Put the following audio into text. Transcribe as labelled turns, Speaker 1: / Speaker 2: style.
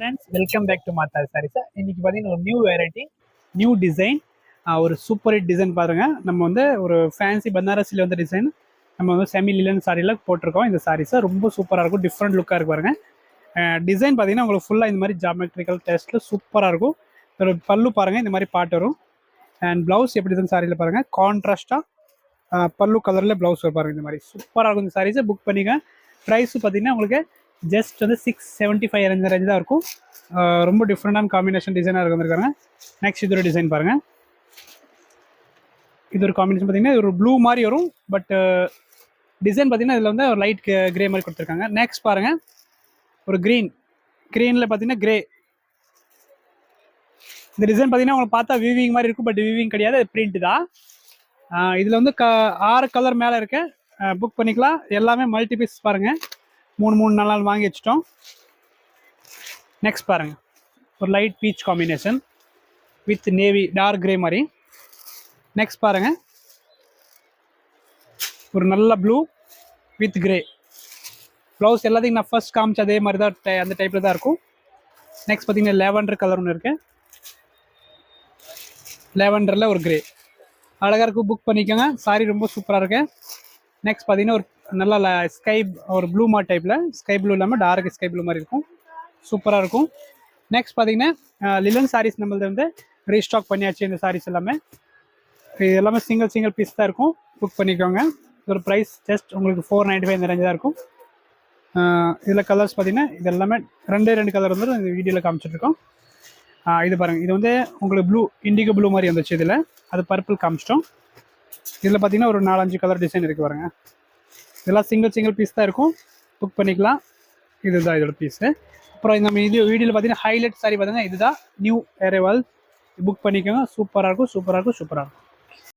Speaker 1: Friends welcome back to Maatha sarees. இன்னைக்கு பார்த்தீங்கன்னா ஒரு நியூ வெரைட்டி, நியூ டிசைன், ஒரு சூப்பர் ஹிட் டிசைன் பாருங்க. நம்ம வந்து ஒரு ஃபேன்சி பனாரஸில் வந்து டிசைன் நம்ம வந்து செமி லிலன் சாரியில் போட்டிருக்கோம். இந்த சாரீஸை ரொம்ப சூப்பராக இருக்கும், டிஃப்ரெண்ட் லுக்காக இருக்கு பாருங்க. டிசைன் பார்த்தீங்கன்னா உங்களுக்கு ஃபுல்லாக இந்த மாதிரி ஜாமெட்ரிக்கல் டெஸ்ட்டில் சூப்பராக இருக்கும். ஒரு பல்லு பாருங்கள் இந்த மாதிரி பாட்டு வரும். அண்ட் ப்ளவுஸ் எப்படி இருக்குன்னு சாரியில் பாருங்கள், கான்ட்ராஸ்ட்டாக பல்லு கலரில் ப்ளவுஸ் பாருங்கள். இந்த மாதிரி சூப்பராக இருக்கும். இந்த சாரீஸை புக் பண்ணிங்க. ப்ரைஸு பார்த்தீங்கன்னா உங்களுக்கு ஜஸ்ட் வந்து 675 அந்த ரேஞ்ச் தான் இருக்கும். ரொம்ப டிஃப்ரெண்டான காம்பினேஷன் டிசைனாக இருக்காங்க. நெக்ஸ்ட் இது ஒரு டிசைன் பாருங்கள். இது ஒரு காம்பினேஷன் பார்த்தீங்கன்னா ஒரு ப்ளூ மாதிரி வரும். பட் டிசைன் பார்த்தீங்கன்னா இதில் வந்து ஒரு லைட் கிரே மாதிரி கொடுத்துருக்காங்க. நெக்ஸ்ட் பாருங்கள் ஒரு க்ரீனில் பார்த்தீங்கன்னா கிரே. இந்த டிசைன் பார்த்தீங்கன்னா உங்களுக்கு பார்த்தா வீவிங் மாதிரி இருக்கும், பட் வீவிங் கிடையாது, அது பிரிண்ட் தான். இதில் வந்து 6 கலர் மேலே இருக்கு. புக் பண்ணிக்கலாம். எல்லாமே மல்டி பீஸ் பாருங்கள். 3 நாள் வாங்கி வச்சிட்டோம். நெக்ஸ்ட் பாருங்கள் ஒரு light peach combination with navy dark grey மாதிரி. நெக்ஸ்ட் பாருங்கள் ஒரு நல்ல ப்ளூ வித் கிரே. ப்ளவுஸ் எல்லாத்தையும் நான் ஃபர்ஸ்ட் காமிச்சு அதே மாதிரி தான் அந்த டைப்பில் தான் இருக்கும். நெக்ஸ்ட் பார்த்தீங்கன்னா லேவண்டர் கலர் ஒன்று இருக்குது. லேவண்டரில் ஒரு கிரே அழகாக இருக்கும், புக் பண்ணிக்கோங்க. சாரி ரொம்ப சூப்பராக இருக்கு. நெக்ஸ்ட் பார்த்தீங்கன்னா ஒரு நல்லா ஸ்கை ஒரு ப்ளூ மாதிரி டைப்பில், ஸ்கை ப்ளூ இல்லாமல் டார்க் ஸ்கை ப்ளூ மாதிரி இருக்கும், சூப்பராக இருக்கும். நெக்ஸ்ட் பார்த்தீங்கன்னா லிலன் சாரீஸ் நம்மளது வந்து ரீஸ்டாக் பண்ணியாச்சு. இந்த சாரீஸ் எல்லாமே இது எல்லாமே சிங்கிள் பீஸ் தான் இருக்கும், புக் பண்ணிக்கோங்க. இதோட ப்ரைஸ் ஜஸ்ட் உங்களுக்கு 495 இந்த ரேஞ்ச் தான் இருக்கும். இதில் கலர்ஸ் பார்த்தீங்கன்னா இது எல்லாமே 2 கலர் வந்து இந்த வீடியோவில் காமிச்சிட்ருக்கோம். இது பாருங்கள், இது வந்து உங்களுக்கு ப்ளூ இண்டிகோ ப்ளூ மாதிரி வந்துச்சு. இதில் அது பர்பிள் காமிச்சிட்டோம். இதில் பார்த்தீங்கன்னா ஒரு 4-5 கலர் டிசைன் இருக்குது பாருங்க. இதெல்லாம் சிங்கிள் பீஸ் தான் இருக்கும், புக் பண்ணிக்கலாம். இதுதான் இதோட பீஸு. அப்புறம் நம்ம வீடியோவில் பார்த்தீங்கன்னா ஹைலைட் சாரி பார்த்தீங்கன்னா இதுதான் நியூ அரைவல், புக் பண்ணிக்கோங்க. சூப்பராக இருக்கும்.